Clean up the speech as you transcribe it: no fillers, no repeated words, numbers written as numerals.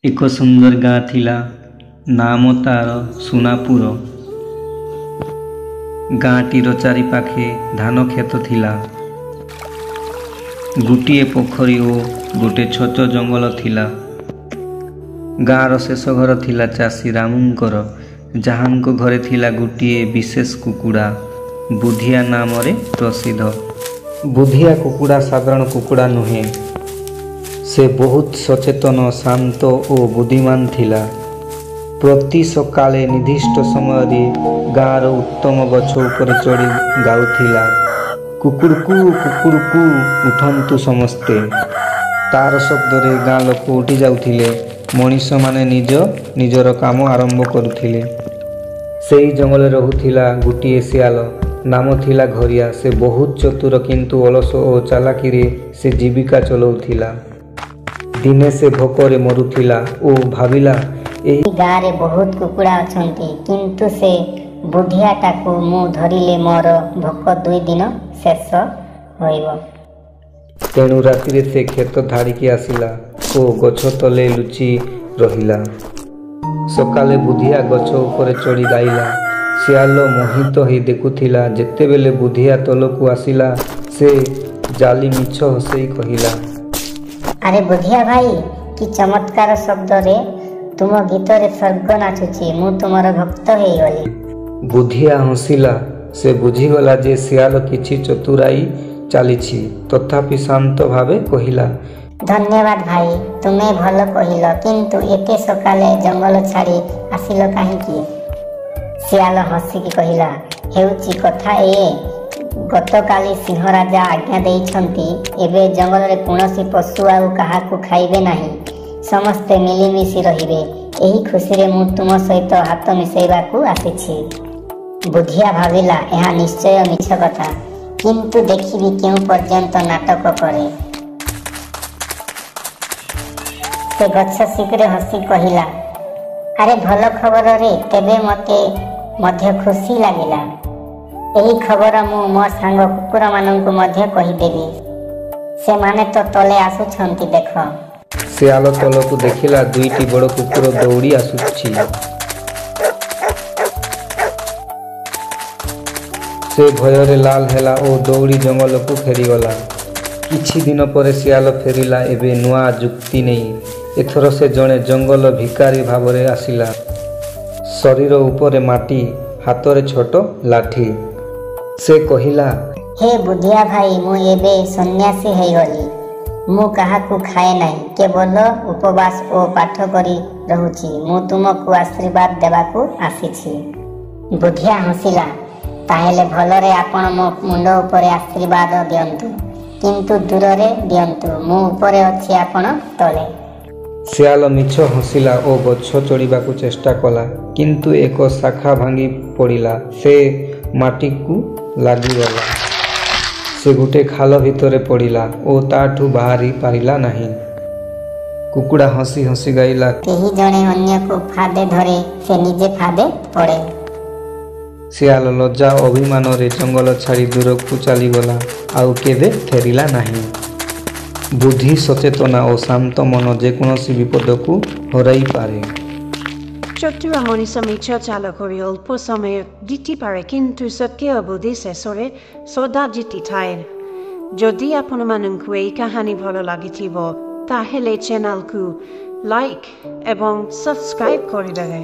ଏକ ସୁନ୍ଦର ଗାଁ ଥିଲା। ନାମ ତାର ସୁନାପୁର। ଗାଁଟିର ଚାରିପାଖେ ଧାନ କ୍ଷେତ ଥିଲା। ଗୋଟିଏ ପୋଖରୀ ଓ ଗୋଟିଏ ଛୋଟ ଜଙ୍ଗଲ ଥିଲା। ଗାଁର ଶେଷ ଘର ଥିଲା ଚାଷୀ ରାମୁଙ୍କର, ଯାହାଙ୍କ ଘରେ ଥିଲା ଗୋଟିଏ ବିଶେଷ କୁକୁଡ଼ା, ବୁଧିଆ ନାମରେ ପ୍ରସିଦ୍ଧ। ବୁଧିଆ କୁକୁଡ଼ା ସାଧାରଣ କୁକୁଡ଼ା ନୁହେଁ। ସେ ବହୁତ ସଚେତନ, ଶାନ୍ତ ଓ ବୁଦ୍ଧିମାନ ଥିଲା। ପ୍ରତି ସକାଳେ ନିର୍ଦ୍ଦିଷ୍ଟ ସମୟରେ ଗାଁର ଉତ୍ତମ ଗଛ ଉପରେ ଚଢ଼ି ଗାଉଥିଲା, କୁକୁଡ଼କୁ କୁକୁଡ଼କୁ ଉଠନ୍ତୁ ସମସ୍ତେ। ତାର ଶବ୍ଦରେ ଗାଁ ଲୋକ ଉଠି ଯାଉଥିଲେ। ମଣିଷମାନେ ନିଜର କାମ ଆରମ୍ଭ କରୁଥିଲେ। ସେଇ ଜଙ୍ଗଲରେ ରହୁଥିଲା ଗୋଟିଏ ଶିଆଳ, ନାମ ଥିଲା ଘରିଆ। ସେ ବହୁତ ଚତୁର, କିନ୍ତୁ ଅଳସ ଓ ଚାଲାକିରେ ସେ ଜୀବିକା ଚଳାଉଥିଲା। ଦିନେ ସେ ଭୋକରେ ମରୁଥିଲା ଓ ଭାବିଲା, ଏହି ଗାଁରେ ବହୁତ କୁକୁଡ଼ା ଅଛନ୍ତି, କିନ୍ତୁ ସେ ବୁଧିଆଟାକୁ ମୁଁ ଧରିଲେ ମୋର ଭୋକ 2 ଦିନ ଶେଷ ହୋଇବ। ତେଣୁ ରାତିରେ ସେ କ୍ଷେତ ଧାଡ଼ିକି ଆସିଲା ଓ ଗଛ ତଳେ ଲୁଚି ରହିଲା। ସକାଳେ ବୁଧିଆ ଗଛ ଉପରେ ଚଢ଼ି ଗାଇଲା। ଶିଆଳ ମୋହିତ ହୋଇ ଦେଖୁଥିଲା। ଯେତେବେଳେ ବୁଧିଆ ତଳକୁ ଆସିଲା, ସେ ଜାଲି ମିଛ ହସେଇ କହିଲା, ଆରେ ବୁଧିଆ ଭାଇ, କି ଚମତ୍କାର ଶବ୍ଦରେ ତୁମ ଗୀତରେ ସ୍ୱର୍ଗ ନାଚୁଛି। ମୁଁ ତୁମର ଭକ୍ତ ହେଇଗଲି। ବୁଧିଆ ହସିଲା। ସେ ବୁଝିଗଲା ଯେ ଶିଆଳ କିଛି ଚତୁରାଇ ଚାଲିଛି। ତଥାପି ଶାନ୍ତ ଭାବେ କହିଲା, ଧନ୍ୟବାଦ ଭାଇ, ତୁମେ ଭଲ କହିଲ, କିନ୍ତୁ ଏତେ ସକାଳେ ଜଙ୍ଗଲ ଛାଡ଼ି ଆସିଲ କାହିଁକି? ଶିଆଳ ହସିକି କହିଲା, ହେଉଛି କଥା ଏ, ଗତକାଲି ସିଂହରାଜା ଆଜ୍ଞା ଦେଇଛନ୍ତି, ଏବେ ଜଙ୍ଗଲରେ କୌଣସି ପଶୁ ଆଉ କାହାକୁ ଖାଇବେ ନାହିଁ। ସମସ୍ତେ ମିଳିମିଶି ରହିବେ। ଏହି ଖୁସିରେ ମୁଁ ତୁମ ସହିତ ହାତ ମିଶାଇବାକୁ ଆସିଛି। ବୁଧିଆ ଭାବିଲା, ଏହା ନିଶ୍ଚୟ ମିଛ କଥା, କିନ୍ତୁ ଦେଖିବି କେଉଁ ପର୍ଯ୍ୟନ୍ତ ନାଟକ କରେ। ସେ ଗଛ ଶିଖରେ ହସି କହିଲା, ଆରେ ଭଲ ଖବରରେ, ତେବେ ମୋତେ ମଧ୍ୟ ଖୁସି ଲାଗିଲା। ଏହି ଖବର ମୁଁ ମୋ ସାଙ୍ଗ କୁକୁରମାନଙ୍କୁ ମଧ୍ୟ କହିଦେବି। ସେମାନେ ତ ତଳେ ଆସୁଛନ୍ତି, ଦେଖ। ଶିଆଳ ତଳକୁ ଦେଖିଲା। 2ଟି ବଡ଼ କୁକୁର ଦୌଡ଼ି ଆସୁଛି। ସେ ଭୟରେ ଲାଲ ହେଲା ଓ ଦୌଡ଼ି ଜଙ୍ଗଲକୁ ଫେରିଗଲା। କିଛି ଦିନ ପରେ ଶିଆଳ ଫେରିଲା, ଏବେ ନୂଆ ଯୁକ୍ତି ନେଇ। ଏଥର ସେ ଜଣେ ଜଙ୍ଗଲ ଭିକାରୀ ଭାବରେ ଆସିଲା। ଶରୀର ଉପରେ ମାଟି, ହାତରେ ଛୋଟ ଲାଠି। ସେ କହିଲା, ହେ ବୁଧିଆ ଭାଇ, ମୁଁ ଏବେ ସନ୍ନ୍ୟାସୀ ହେଇଗଲି। ମୁଁ କାହାକୁ ଖାଏ ନାହିଁ, କେବଳ ଉପବାସ ଓ ପାଠ କରି ରହୁଛି। ମୁଁ ତୁମକୁ ଆଶୀର୍ବାଦ ଦେବାକୁ ଆସିଛି। ବୁଧିଆ ହସିଲା, ତାହେଲେ ଭଲରେ ଆପଣ ମୋ ମୁଣ୍ଡ ଉପରେ ଆଶୀର୍ବାଦ ଦିଅନ୍ତୁ, କିନ୍ତୁ ଦୂରରେ ଦିଅନ୍ତୁ। ମୁଁ ଉପରେ ଅଛି, ଆପଣ ତଳେ। ଶିଆଳ ମିଛ ହସିଲା ଓ ଗଛ ଚଢ଼ିବାକୁ ଚେଷ୍ଟା କଲା, କିନ୍ତୁ ଏକ ଶାଖା ଭାଙ୍ଗି ପଡ଼ିଲା। ସେ ମାଟିକୁ ଲାଗିଗଲା। ସେ ଗୋଟିଏ ଖାଲ ଭିତରେ ପଡ଼ିଲା ଓ ତାଠୁ ବାହାରି ପାରିଲା ନାହିଁ। କୁକୁଡ଼ା ହସି ହସି ଗାଇଲା, କେହି ଜଣେ ଅନ୍ୟକୁ ଫାଦେ ଧରେ, ସେ ନିଜେ ଫାଦେ ପଡ଼େ। ଶିଆଳ ଲଜ୍ଜା ଓ ଅଭିମାନରେ ଜଙ୍ଗଲ ଛାଡ଼ି ଦୂରକୁ ଚାଲିଗଲା, ଆଉ କେବେ ଫେରିଲା ନାହିଁ। ବୁଦ୍ଧି, ସଚେତନା ଓ ଶାନ୍ତ ମନ ଯେକୌଣସି ବିପଦକୁ ହରାଇ ପାରେ। ଚତୁର ମଣିଷ ମିଛ ଚାଲ କରି ଅଳ୍ପ ସମୟ ଜିତିପାରେ, କିନ୍ତୁ ସତ୍ୟ ଓ ବୁଦ୍ଧି ଶେଷରେ ସଦା ଜିତିଥାଏ। ଯଦି ଆପଣମାନଙ୍କୁ ଏହି କାହାଣୀ ଭଲ ଲାଗିଥିବ, ତାହେଲେ ଚ୍ୟାନେଲକୁ ଲାଇକ୍ ଏବଂ ସବସ୍କ୍ରାଇବ୍ କରିଦେବେ।